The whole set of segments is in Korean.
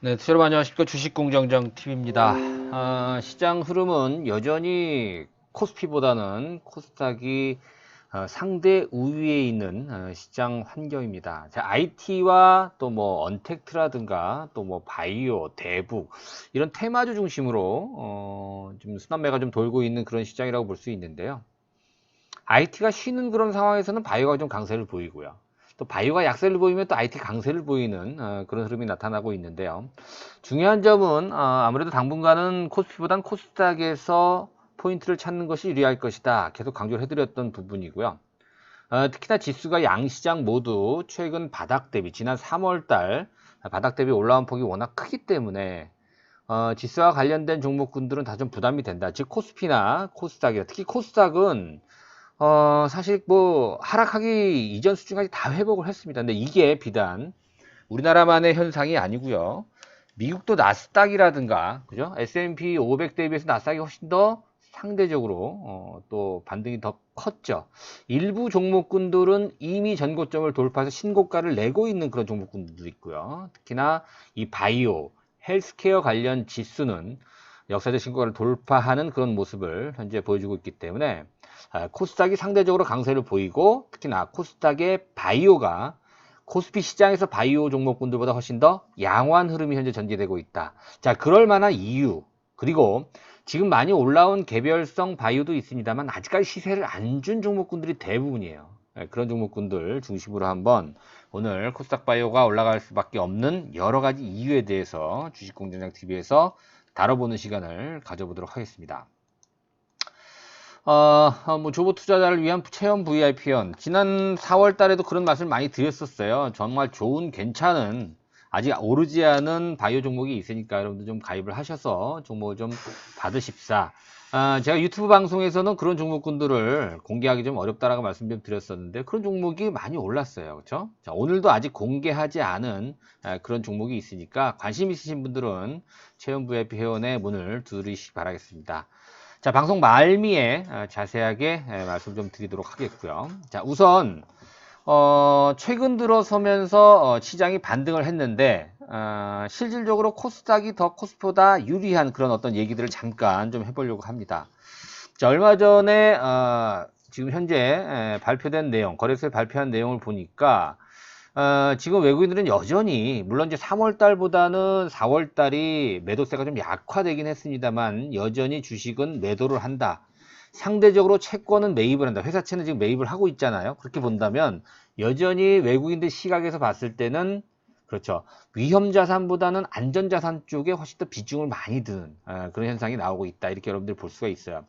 네, 여러분 안녕하십니까. 주식공정정TV입니다. 시장 흐름은 여전히 코스피보다는 코스닥이 상대 우위에 있는 시장 환경입니다. IT와 또 뭐 언택트라든가 또 뭐 바이오, 대북 이런 테마주 중심으로 좀 순환매가 좀 돌고 있는 그런 시장이라고 볼 수 있는데요. IT가 쉬는 그런 상황에서는 바이오가 좀 강세를 보이고요. 또 바이오가 약세를 보이면 또 IT 강세를 보이는 그런 흐름이 나타나고 있는데요. 중요한 점은 아무래도 당분간은 코스피보단 코스닥에서 포인트를 찾는 것이 유리할 것이다. 계속 강조를 해드렸던 부분이고요. 특히나 지수가 양시장 모두 최근 바닥 대비 지난 3월달 바닥 대비 올라온 폭이 워낙 크기 때문에 지수와 관련된 종목군들은 다 좀 부담이 된다. 즉 코스피나 코스닥이요. 특히 코스닥은 사실 뭐 하락하기 이전 수준까지 다 회복을 했습니다. 근데 이게 비단 우리나라만의 현상이 아니고요. 미국도 나스닥이라든가 그죠? S&P 500 대비해서 나스닥이 훨씬 더 상대적으로 또 반등이 더 컸죠. 일부 종목군들은 이미 전고점을 돌파해서 신고가를 내고 있는 그런 종목군들도 있고요. 특히나 이 바이오, 헬스케어 관련 지수는 역사적 신고가를 돌파하는 그런 모습을 현재 보여주고 있기 때문에 코스닥이 상대적으로 강세를 보이고 특히나 코스닥의 바이오가 코스피 시장에서 바이오 종목군들보다 훨씬 더 양호한 흐름이 현재 전개되고 있다. 자, 그럴 만한 이유 그리고 지금 많이 올라온 개별성 바이오도 있습니다만 아직까지 시세를 안 준 종목군들이 대부분이에요. 그런 종목군들 중심으로 한번 오늘 코스닥 바이오가 올라갈 수밖에 없는 여러 가지 이유에 대해서 주식공정장 TV에서 다뤄보는 시간을 가져보도록 하겠습니다. 뭐 조보 투자자를 위한 체험 VIP원 지난 4월 달에도 그런 말씀을 많이 드렸었어요. 정말 좋은 괜찮은 아직 오르지 않은 바이오 종목이 있으니까 여러분들 좀 가입을 하셔서 종목을 좀 받으십사. 제가 유튜브 방송에서는 그런 종목군들을 공개하기 좀 어렵다라고 말씀 좀 드렸었는데 그런 종목이 많이 올랐어요. 그렇죠? 자, 오늘도 아직 공개하지 않은 그런 종목이 있으니까 관심 있으신 분들은 체험 VIP 회원의 문을 두드리시기 바라겠습니다. 자, 방송 말미에 자세하게 말씀 좀 드리도록 하겠고요. 자, 우선 최근 들어서면서 시장이 반등을 했는데 실질적으로 코스닥이 더 코스피보다 유리한 그런 어떤 얘기들을 잠깐 좀 해보려고 합니다. 자, 얼마 전에 지금 현재 발표된 내용, 거래소에 발표한 내용을 보니까 지금 외국인들은 여전히 물론 이제 3월 달보다는 4월 달이 매도세가 좀 약화되긴 했습니다만 여전히 주식은 매도를 한다. 상대적으로 채권은 매입을 한다. 회사채는 지금 매입을 하고 있잖아요. 그렇게 본다면 여전히 외국인들 시각에서 봤을 때는 그렇죠. 위험 자산보다는 안전 자산 쪽에 훨씬 더 비중을 많이 드는 그런 현상이 나오고 있다. 이렇게 여러분들 볼 수가 있어요.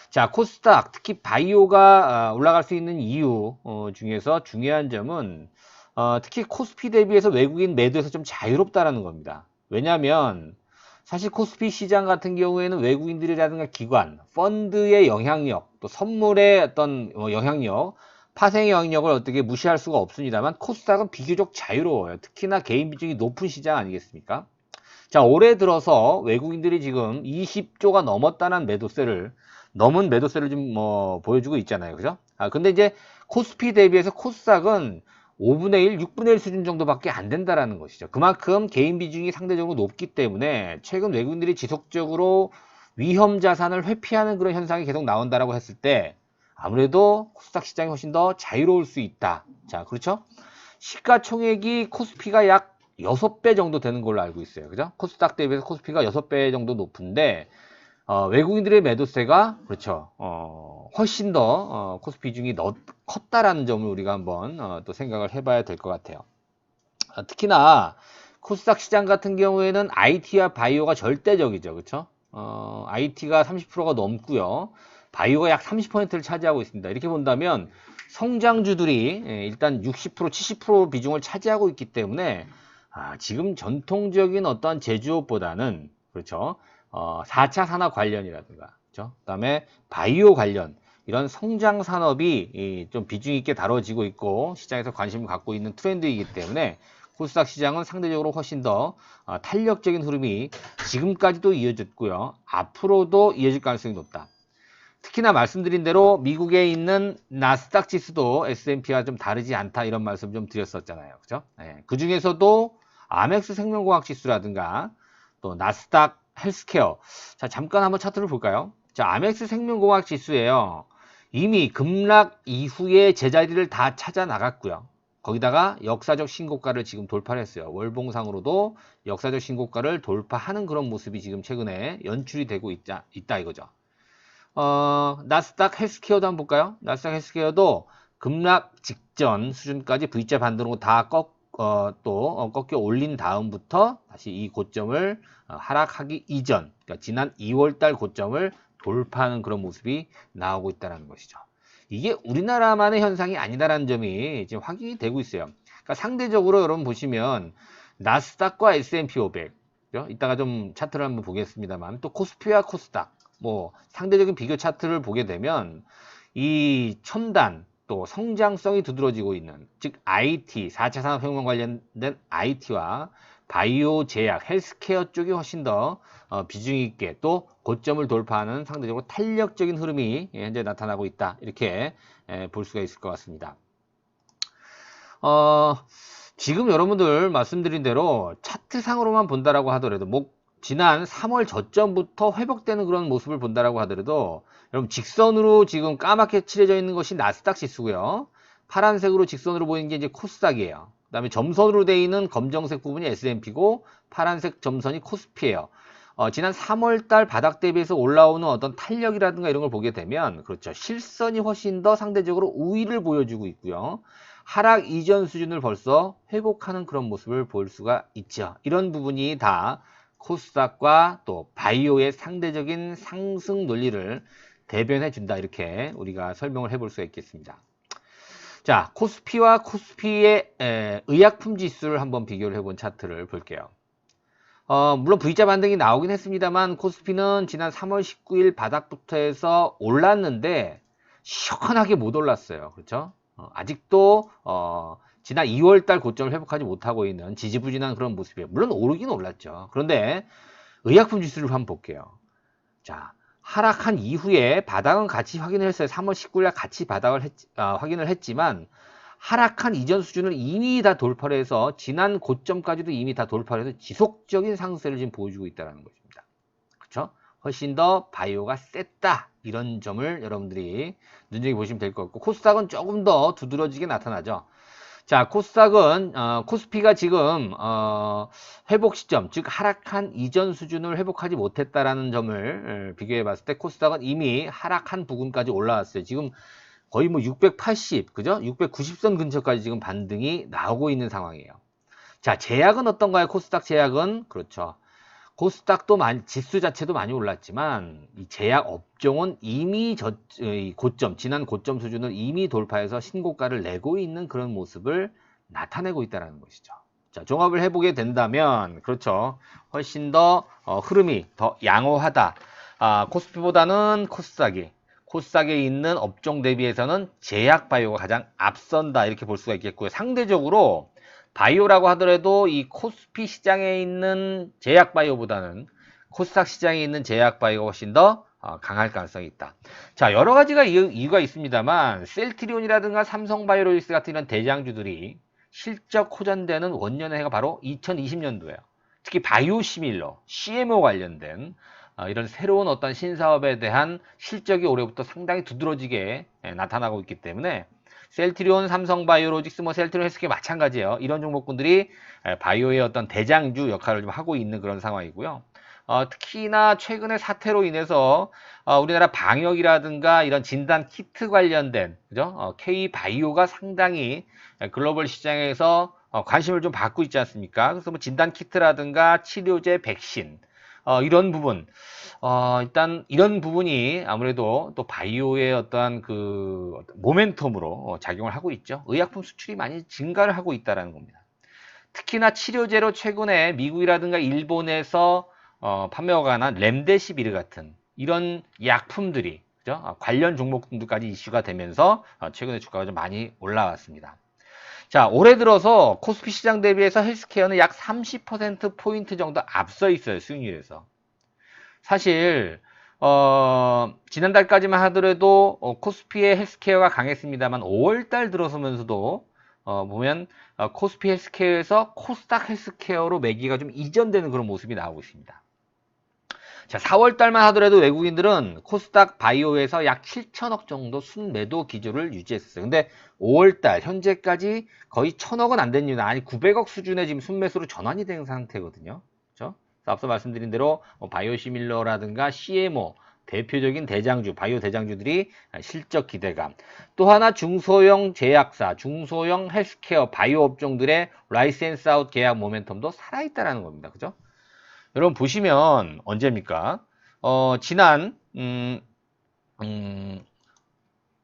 자, 코스닥 특히 바이오가 올라갈 수 있는 이유 중에서 중요한 점은 특히 코스피 대비해서 외국인 매도에서 좀 자유롭다라는 겁니다. 왜냐하면 사실 코스피 시장 같은 경우에는 외국인들이라든가 기관, 펀드의 영향력, 또 선물의 어떤 영향력, 파생의 영향력을 어떻게 무시할 수가 없습니다만 코스닥은 비교적 자유로워요. 특히나 개인 비중이 높은 시장 아니겠습니까? 자, 올해 들어서 외국인들이 지금 20조가 넘었다는 매도세를 넘은 매도세를 좀 보여주고 있잖아요. 그죠? 근데 이제 코스피 대비해서 코스닥은 5분의 1, 6분의 1 수준 정도밖에 안 된다라는 것이죠. 그만큼 개인 비중이 상대적으로 높기 때문에 최근 외국인들이 지속적으로 위험 자산을 회피하는 그런 현상이 계속 나온다라고 했을 때 아무래도 코스닥 시장이 훨씬 더 자유로울 수 있다. 자, 그렇죠? 시가총액이 코스피가 약 6배 정도 되는 걸로 알고 있어요. 그죠? 코스닥 대비해서 코스피가 6배 정도 높은데 외국인들의 매도세가 그렇죠. 훨씬 더 코스피 비중이 컸다라는 점을 우리가 한번 또 생각을 해봐야 될 것 같아요. 특히나 코스닥 시장 같은 경우에는 IT와 바이오가 절대적이죠. 그렇죠? IT가 30%가 넘고요. 바이오가 약 30%를 차지하고 있습니다. 이렇게 본다면 성장주들이 일단 60%, 70% 비중을 차지하고 있기 때문에 지금 전통적인 어떤 제조업보다는 그렇죠. 4차 산업 관련이라든가, 그렇죠? 그다음에 바이오 관련 이런 성장 산업이 좀 비중 있게 다뤄지고 있고 시장에서 관심을 갖고 있는 트렌드이기 때문에 코스닥 시장은 상대적으로 훨씬 더 탄력적인 흐름이 지금까지도 이어졌고요. 앞으로도 이어질 가능성이 높다. 특히나 말씀드린 대로 미국에 있는 나스닥 지수도 S&P와 좀 다르지 않다 이런 말씀 좀 드렸었잖아요. 그죠? 네. 그 중에서도 아멕스 생명공학 지수라든가 또 나스닥 헬스케어. 자, 잠깐 한번 차트를 볼까요? 자, 아멕스 생명공학 지수예요. 이미 급락 이후에 제자리를 다 찾아 나갔고요. 거기다가 역사적 신고가를 지금 돌파를 했어요. 월봉상으로도 역사적 신고가를 돌파하는 그런 모습이 지금 최근에 연출이 되고 있다 이거죠. 나스닥 헬스케어도 한번 볼까요? 나스닥 헬스케어도 급락 직전 수준까지 V자 반등으로 다 꺾여 올린 다음부터 다시 이 고점을 하락하기 이전, 그러니까 지난 2월달 고점을 돌파하는 그런 모습이 나오고 있다는 것이죠. 이게 우리나라만의 현상이 아니다라는 점이 지금 확인이 되고 있어요. 그러니까 상대적으로 여러분 보시면 나스닥과 S&P 500, 그죠? 이따가 좀 차트를 한번 보겠습니다만 또 코스피와 코스닥, 뭐 상대적인 비교 차트를 보게 되면 이 첨단 또 성장성이 두드러지고 있는, 즉 IT, 4차 산업혁명 관련된 IT와 바이오, 제약, 헬스케어 쪽이 훨씬 더 비중 있게 또 고점을 돌파하는 상대적으로 탄력적인 흐름이 현재 나타나고 있다. 이렇게 볼 수가 있을 것 같습니다. 지금 여러분들 말씀드린 대로 차트상으로만 본다라고 하더라도 뭐 지난 3월 저점부터 회복되는 그런 모습을 본다라고 하더라도 여러분 직선으로 지금 까맣게 칠해져 있는 것이 나스닥 지수고요. 파란색으로 직선으로 보이는 게 이제 코스닥이에요. 그 다음에 점선으로 되어 있는 검정색 부분이 S&P고 파란색 점선이 코스피예요. 지난 3월달 바닥 대비해서 올라오는 어떤 탄력이라든가 이런 걸 보게 되면 그렇죠. 실선이 훨씬 더 상대적으로 우위를 보여주고 있고요. 하락 이전 수준을 벌써 회복하는 그런 모습을 볼 수가 있죠. 이런 부분이 다 코스닥과 또 바이오의 상대적인 상승 논리를 대변해 준다. 이렇게 우리가 설명을 해볼 수가 있겠습니다. 자, 코스피와 코스피의 의약품 지수를 한번 비교를 해본 차트를 볼게요. 물론 V자 반등이 나오긴 했습니다만 코스피는 지난 3월 19일 바닥부터 해서 올랐는데 시원하게 못 올랐어요. 그렇죠? 아직도 지난 2월달 고점을 회복하지 못하고 있는 지지부진한 그런 모습이에요. 물론 오르긴 올랐죠. 그런데 의약품 지수를 한번 볼게요. 자, 하락한 이후에 바닥은 같이 확인을 했어요. 3월 19일 같이 바닥을 확인을 했지만 하락한 이전 수준을 이미 다 돌파를 해서 지난 고점까지도 이미 다 돌파를 해서 지속적인 상승세를 지금 보여주고 있다는 것입니다. 그렇죠? 훨씬 더 바이오가 셌다. 이런 점을 여러분들이 눈여겨보시면 될 것 같고 코스닥은 조금 더 두드러지게 나타나죠. 자, 코스닥은 코스피가 지금 회복 시점, 즉 하락한 이전 수준을 회복하지 못했다라는 점을 비교해 봤을 때 코스닥은 이미 하락한 부근까지 올라왔어요. 지금 거의 뭐 680, 그죠? 690선 근처까지 지금 반등이 나오고 있는 상황이에요. 자, 제약은 어떤가요? 코스닥 제약은 그렇죠. 코스닥도 지수 자체도 많이 올랐지만 이 제약 업종은 이미 지난 고점 수준을 이미 돌파해서 신고가를 내고 있는 그런 모습을 나타내고 있다는 것이죠. 자, 종합을 해보게 된다면 그렇죠. 훨씬 더 흐름이 더 양호하다. 코스피보다는 코스닥에 있는 업종 대비해서는 제약 바이오가 가장 앞선다 이렇게 볼 수가 있겠고요. 상대적으로 바이오라고 하더라도 이 코스피 시장에 있는 제약 바이오보다는 코스닥 시장에 있는 제약 바이오가 훨씬 더 강할 가능성이 있다. 자, 여러 가지가 이유가 있습니다만 셀트리온이라든가 삼성바이오로직스 같은 이런 대장주들이 실적 호전되는 원년의 해가 바로 2020년도예요. 특히 바이오시밀러, CMO 관련된 이런 새로운 어떤 신사업에 대한 실적이 올해부터 상당히 두드러지게 나타나고 있기 때문에 셀트리온, 삼성바이오로직스, 셀트리온 헬스케어 마찬가지예요. 이런 종목군들이 바이오의 어떤 대장주 역할을 좀 하고 있는 그런 상황이고요. 특히나 최근의 사태로 인해서 우리나라 방역이라든가 이런 진단 키트 관련된 그죠? K바이오가 상당히 글로벌 시장에서 관심을 좀 받고 있지 않습니까? 그래서 뭐 진단 키트라든가 치료제, 백신 이런 부분 일단 이런 부분이 아무래도 또 바이오의 어떠한 그 모멘텀으로 작용을 하고 있죠. 의약품 수출이 많이 증가를 하고 있다는 겁니다. 특히나 치료제로 최근에 미국이라든가 일본에서 판매가 가난 렘데시비르 같은 이런 약품들이 그죠? 관련 종목들까지 이슈가 되면서 최근에 주가가 좀 많이 올라왔습니다. 자, 올해 들어서 코스피 시장 대비해서 헬스케어는 약 30%포인트 정도 앞서 있어요. 수익률에서. 사실 지난달까지만 하더라도 코스피의 헬스케어가 강했습니다만 5월달 들어서면서도 보면 코스피 헬스케어에서 코스닥 헬스케어로 매기가 좀 이전되는 그런 모습이 나오고 있습니다. 자, 4월 달만 하더라도 외국인들은 코스닥 바이오에서 약 7천억 정도 순매도 기조를 유지했었어요. 근데 5월 달 현재까지 거의 1,000억은 안 된 이유는 아니 900억 수준의 지금 순매수로 전환이 된 상태거든요. 그렇죠? 앞서 말씀드린 대로 바이오시밀러라든가 CMO 대표적인 대장주, 바이오 대장주들이 실적 기대감. 또 하나 중소형 제약사, 중소형 헬스케어, 바이오 업종들의 라이센스 아웃 계약 모멘텀도 살아있다라는 겁니다. 그죠? 여러분 보시면 언제입니까?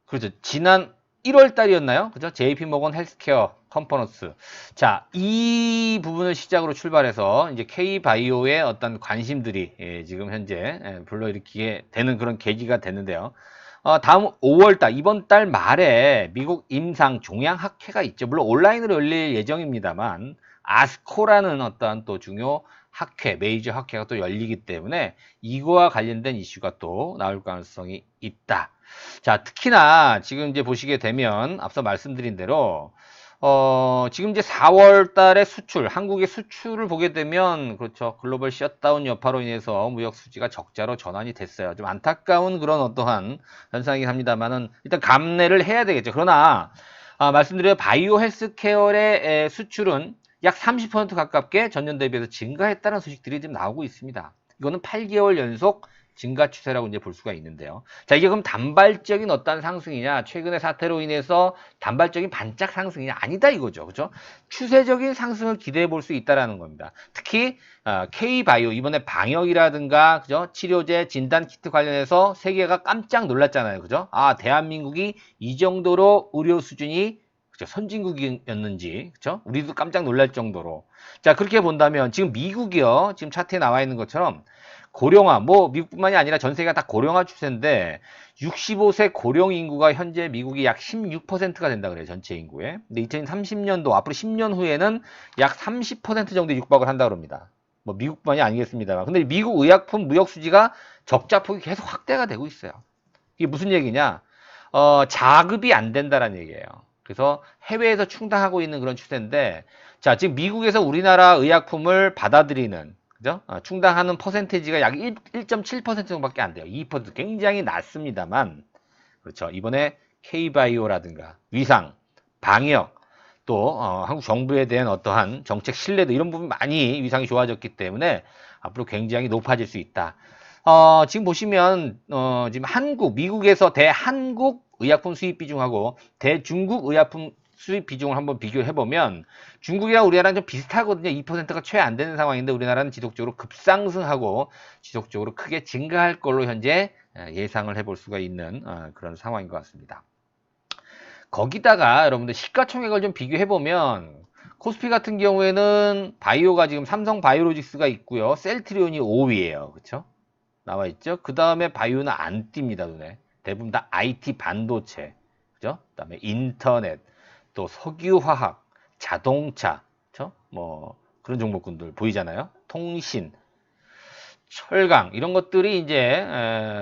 그렇죠. 지난 1월 달이었나요? 그죠? JP모건 헬스케어 컨퍼런스. 자, 이 부분을 시작으로 출발해서 이제 K바이오의 어떤 관심들이 지금 현재 불러일으키게 되는 그런 계기가 됐는데요. 다음 5월 달, 이번 달 말에 미국 임상 종양학회가 있죠. 물론 온라인으로 열릴 예정입니다만, 아스코라는 어떤 또 중요 학회, 메이저 학회가 또 열리기 때문에 이거와 관련된 이슈가 또 나올 가능성이 있다. 자, 특히나 지금 이제 보시게 되면 앞서 말씀드린 대로 지금 이제 4월 달에 수출, 한국의 수출을 보게 되면 그렇죠. 글로벌 셧다운 여파로 인해서 무역 수지가 적자로 전환이 됐어요. 좀 안타까운 그런 어떠한 현상이긴 합니다만은 일단 감내를 해야 되겠죠. 그러나 말씀드린 바이오 헬스케어의 수출은 약 30% 가깝게 전년 대비해서 증가했다는 소식들이 지금 나오고 있습니다. 이거는 8개월 연속 증가 추세라고 이제 볼 수가 있는데요. 자, 이게 그럼 단발적인 어떤 상승이냐, 최근의 사태로 인해서 단발적인 반짝 상승이냐, 아니다 이거죠. 그죠? 추세적인 상승을 기대해 볼 수 있다라는 겁니다. 특히, K바이오, 이번에 방역이라든가, 그죠? 치료제, 진단키트 관련해서 세계가 깜짝 놀랐잖아요. 그죠? 대한민국이 이 정도로 의료 수준이 선진국이었는지, 그쵸? 우리도 깜짝 놀랄 정도로. 자, 그렇게 본다면, 지금 미국이요. 지금 차트에 나와 있는 것처럼, 고령화, 미국뿐만이 아니라 전 세계가 다 고령화 추세인데, 65세 고령 인구가 현재 미국이 약 16%가 된다 그래요. 전체 인구에. 근데 2030년도, 앞으로 10년 후에는 약 30% 정도 육박을 한다 그럽니다. 미국뿐만이 아니겠습니다만. 근데 미국 의약품 무역 수지가 적자폭이 계속 확대가 되고 있어요. 이게 무슨 얘기냐? 자급이 안 된다라는 얘기예요. 그래서 해외에서 충당하고 있는 그런 추세인데, 자, 지금 미국에서 우리나라 의약품을 받아들이는, 그죠? 충당하는 퍼센테이지가 약 1.7% 정도밖에 안 돼요. 2% 굉장히 낮습니다만, 그렇죠. 이번에 K바이오라든가 위상, 방역, 또 한국 정부에 대한 어떠한 정책 신뢰도 이런 부분 많이 위상이 좋아졌기 때문에 앞으로 굉장히 높아질 수 있다. 지금 보시면 지금 미국에서 대한국 의약품 수입 비중하고 대중국 의약품 수입 비중을 한번 비교를 해보면 중국이랑 우리나라는 좀 비슷하거든요. 2%가 채 안 되는 상황인데 우리나라는 지속적으로 급상승하고 지속적으로 크게 증가할 걸로 현재 예상을 해볼 수가 있는 그런 상황인 것 같습니다. 거기다가 여러분들 시가총액을 좀 비교해보면 코스피 같은 경우에는 바이오가 지금 삼성 바이오로직스가 있고요. 셀트리온이 5위예요. 그쵸? 나와 있죠. 그 다음에 바이오는 안 띕니다. 눈에. 대부분 다 IT 반도체, 그죠? 그다음에 인터넷, 또 석유화학, 자동차, 그죠? 그런 종목군들 보이잖아요. 통신, 철강 이런 것들이 이제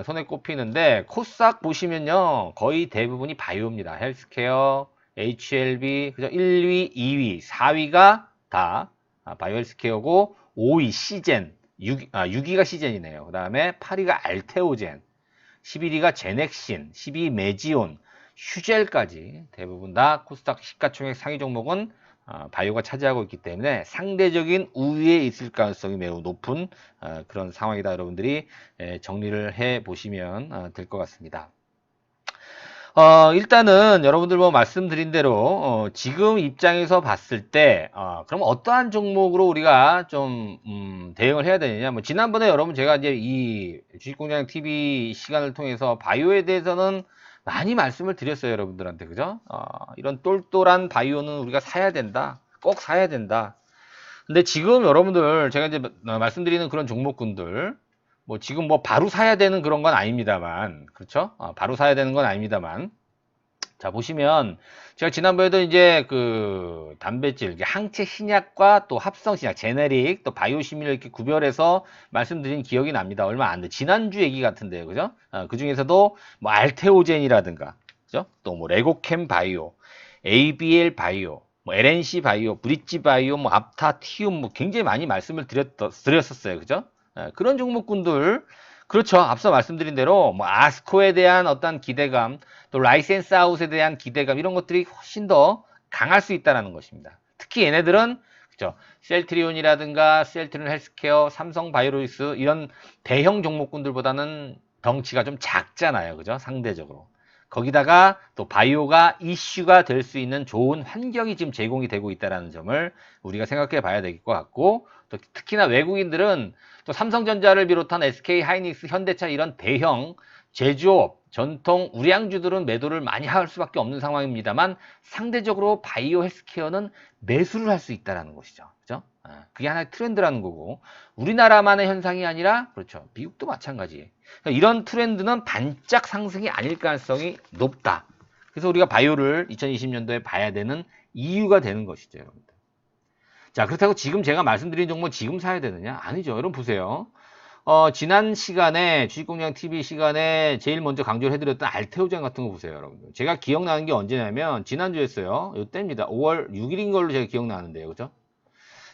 손에 꼽히는데 코스닥 보시면요 거의 대부분이 바이오입니다. 헬스케어, HLB, 그죠? 1위, 2위, 4위가 다 바이오 헬스케어고 5위 시젠, 6위가 시젠이네요. 그 다음에 8위가 알테오젠, 11위가 제넥신, 12위 메지온, 휴젤까지 대부분 다 코스닥 시가총액 상위 종목은 바이오가 차지하고 있기 때문에 상대적인 우위에 있을 가능성이 매우 높은 그런 상황이다. 여러분들이 정리를 해 보시면 될 것 같습니다. 일단은 여러분들 말씀드린 대로 지금 입장에서 봤을 때 그럼 어떠한 종목으로 우리가 좀 대응을 해야 되느냐. 지난번에 여러분 제가 이제 이 주식공장 TV 시간을 통해서 바이오에 대해서는 많이 말씀을 드렸어요. 여러분들한테. 그죠? 이런 똘똘한 바이오는 우리가 사야 된다. 꼭 사야 된다. 근데 지금 여러분들 제가 이제 말씀드리는 그런 종목군들 지금 바로 사야 되는 그런 건 아닙니다만, 그렇죠? 바로 사야 되는 건 아닙니다만. 자, 보시면, 제가 지난번에도 이제 그 단백질, 항체 신약과 또 합성 신약, 제네릭, 또 바이오시밀러 이렇게 구별해서 말씀드린 기억이 납니다. 얼마 안 돼. 지난주 얘기 같은데요. 그죠? 그 중에서도 알테오젠이라든가, 그죠? 또 레고캠 바이오, ABL 바이오, 뭐 LNC 바이오, 브릿지 바이오, 뭐 앞타, 티움 뭐 굉장히 많이 말씀을 드렸었어요. 그죠? 예, 그런 종목군들 그렇죠. 앞서 말씀드린 대로 뭐 아스코에 대한 어떤 기대감, 또 라이센스 아웃에 대한 기대감 이런 것들이 훨씬 더 강할 수 있다는 것입니다. 특히 얘네들은 그죠? 셀트리온이라든가 셀트리온 헬스케어, 삼성 바이오로이스 이런 대형 종목군들보다는 덩치가 좀 작잖아요. 그죠? 상대적으로. 거기다가 또 바이오가 이슈가 될 수 있는 좋은 환경이 지금 제공이 되고 있다는 점을 우리가 생각해 봐야 될 것 같고, 또 특히나 외국인들은 또 삼성전자를 비롯한 SK 하이닉스, 현대차 이런 대형 제조업, 전통 우량주들은 매도를 많이 할 수밖에 없는 상황입니다만 상대적으로 바이오 헬스케어는 매수를 할 수 있다는 것이죠. 그죠? 그게 하나의 트렌드라는 거고, 우리나라만의 현상이 아니라 그렇죠. 미국도 마찬가지예요. 이런 트렌드는 반짝 상승이 아닐 가능성이 높다. 그래서 우리가 바이오를 2020년도에 봐야 되는 이유가 되는 것이죠, 여러분들. 자, 그렇다고 지금 제가 말씀드린 종목 지금 사야 되느냐? 아니죠. 여러분 보세요. 지난 시간에 주식공략 TV 시간에 제일 먼저 강조를 해드렸던 알테오젠 같은 거 보세요, 여러분들. 제가 기억나는 게 언제냐면 지난주였어요. 이때입니다. 5월 6일인 걸로 제가 기억나는데요, 그죠?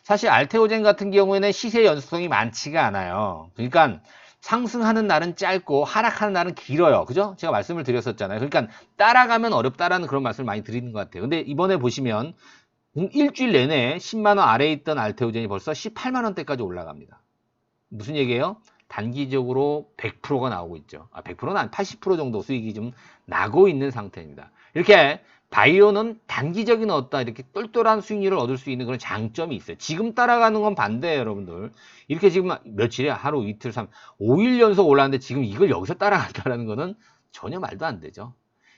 사실 알테오젠 같은 경우에는 시세 연속성이 많지가 않아요. 그러니까 상승하는 날은 짧고 하락하는 날은 길어요. 그죠? 제가 말씀을 드렸었잖아요. 그러니까 따라가면 어렵다라는 그런 말씀을 많이 드리는 것 같아요. 근데 이번에 보시면 일주일 내내 10만원 아래에 있던 알테오젠이 벌써 18만원대까지 올라갑니다. 무슨 얘기예요? 단기적으로 100%가 나오고 있죠. 100%는 한 80% 정도 수익이 좀 나고 있는 상태입니다. 이렇게 바이오는 단기적인 어떤 이렇게 똘똘한 수익률을 얻을 수 있는 그런 장점이 있어요. 지금 따라가는 건 반대예요, 여러분들. 이렇게 지금 며칠이야? 하루, 이틀, 5일 연속 올랐는데 지금 이걸 여기서 따라간다는 거는 전혀 말도 안 되죠.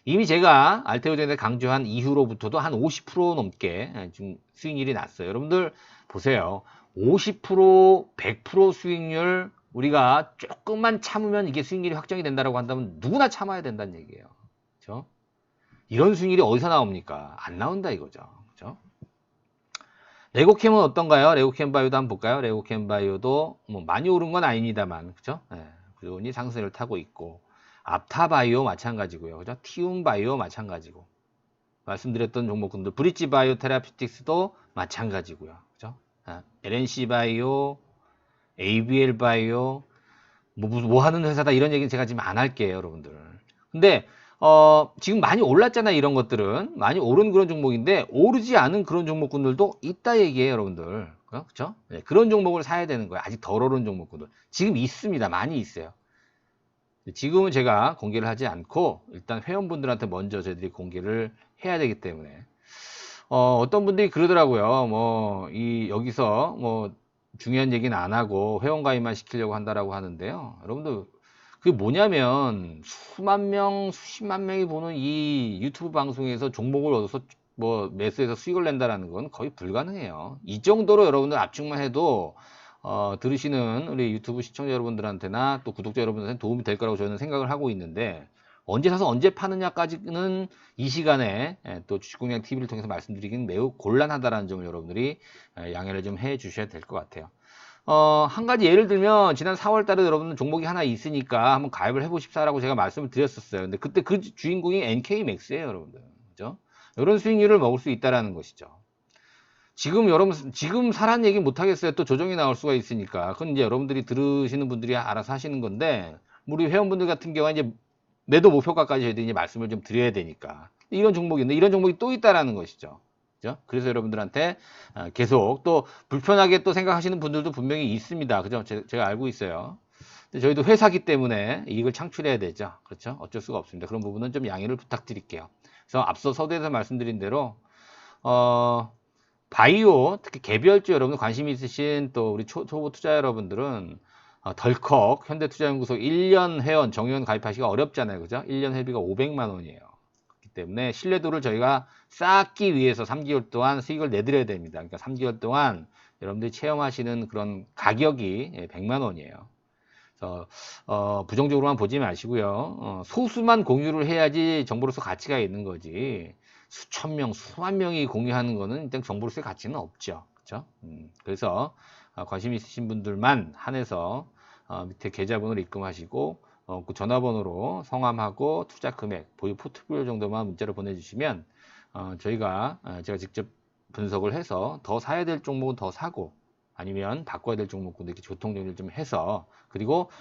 이미 제가 알테오젠에 강조한 이후로부터도 한 50% 넘게 지금 수익률이 났어요. 여러분들 보세요. 50%, 100% 수익률 우리가 조금만 참으면 이게 수익률이 확정이 된다고 한다면 누구나 참아야 된다는 얘기예요. 그렇죠? 이런 수익률이 어디서 나옵니까? 안 나온다 이거죠. 그렇죠? 레고캠은 어떤가요? 레고캠 바이오도 한번 볼까요? 레고캠 바이오도 뭐 많이 오른 건 아닙니다만, 그렇죠? 꾸준히 상승을 타고 있고, 앞타 바이오 마찬가지고요. 그죠? 티움 바이오 마찬가지고, 말씀드렸던 종목군들, 브릿지 바이오 테라피틱스도 마찬가지고요. 그죠? LNC 바이오, ABL 바이오, 뭐 하는 회사다 이런 얘기는 제가 지금 안 할게요, 여러분들. 근데 지금 많이 올랐잖아요, 이런 것들은. 많이 오른 그런 종목인데 오르지 않은 그런 종목군들도 있다 얘기예요, 여러분들. 그렇죠? 네, 그런 종목을 사야 되는 거예요. 아직 덜 오른 종목군들. 지금 있습니다. 많이 있어요. 지금은 제가 공개를 하지 않고 일단 회원분들한테 먼저 저희들이 공개를 해야 되기 때문에 어떤 분들이 그러더라고요. 여기서 중요한 얘기는 안 하고 회원가입만 시키려고 한다라고 하는데요. 여러분들 그게 뭐냐면 수만 명, 수십만 명이 보는 이 유튜브 방송에서 종목을 얻어서 매수해서 수익을 낸다라는 건 거의 불가능해요. 이 정도로 여러분들 압축만 해도 들으시는 우리 유튜브 시청자 여러분들한테나 또 구독자 여러분들한테 도움이 될 거라고 저는 생각을 하고 있는데 언제 사서 언제 파느냐까지는 이 시간에 또 주식공략 TV를 통해서 말씀드리기는 매우 곤란하다라는 점을 여러분들이 양해를 좀 해 주셔야 될 것 같아요. 한 가지 예를 들면 지난 4월 달에 여러분들 종목이 하나 있으니까 한번 가입을 해보십사라고 제가 말씀을 드렸었어요. 근데 그때 그 주인공이 NK맥스예요, 여러분들. 그죠? 이런 수익률을 먹을 수 있다라는 것이죠. 지금 여러분 지금 사란 얘기 못 하겠어요. 또 조정이 나올 수가 있으니까. 그건 이제 여러분들이 들으시는 분들이 알아서 하시는 건데 우리 회원분들 같은 경우는 이제 매도 목표가까지 저희들이 이제 말씀을 좀 드려야 되니까 이런 종목인데 이런 종목이 또 있다라는 것이죠. 그죠? 그래서 여러분들한테 계속 또 불편하게 또 생각하시는 분들도 분명히 있습니다. 그죠? 제가 알고 있어요. 근데 저희도 회사기 때문에 이익을 창출해야 되죠. 그렇죠? 어쩔 수가 없습니다. 그런 부분은 좀 양해를 부탁드릴게요. 그래서 앞서 서두에서 말씀드린 대로 바이오 특히 개별주 여러분들 관심 있으신 또 우리 초보 투자 여러분들은 덜컥 현대투자연구소 1년 회원 정회원 가입하시기가 어렵잖아요. 그죠? 1년 회비가 500만 원이에요. 그렇기 때문에 신뢰도를 저희가 쌓기 위해서 3개월 동안 수익을 내드려야 됩니다. 그러니까 3개월 동안 여러분들이 체험하시는 그런 가격이 100만 원이에요. 그래서 부정적으로만 보지 마시고요. 소수만 공유를 해야지 정보로서 가치가 있는 거지. 수천 명, 수만 명이 공유하는 거는 일단 정보로서의 가치는 없죠. 그렇죠? 그래서 관심 있으신 분들만 한해서 밑에 계좌번호를 입금하시고 그 전화번호로 성함하고 투자 금액, 보유 포트폴리오 정도만 문자로 보내주시면 제가 직접 분석을 해서 더 사야 될 종목은 더 사고 아니면 바꿔야 될 종목은 이렇게 교통정리를 좀 해서 그리고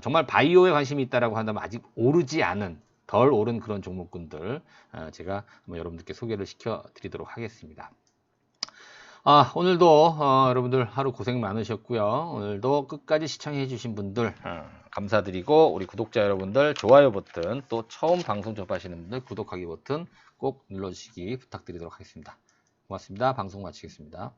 정말 바이오에 관심이 있다라고 한다면 아직 오르지 않은 덜 오른 그런 종목군들 제가 한번 여러분들께 소개를 시켜 드리도록 하겠습니다. 오늘도 여러분들 하루 고생 많으셨고요. 오늘도 끝까지 시청해 주신 분들 감사드리고 우리 구독자 여러분들 좋아요 버튼 또 처음 방송 접하시는 분들 구독하기 버튼 꼭 눌러주시기 부탁드리도록 하겠습니다. 고맙습니다. 방송 마치겠습니다.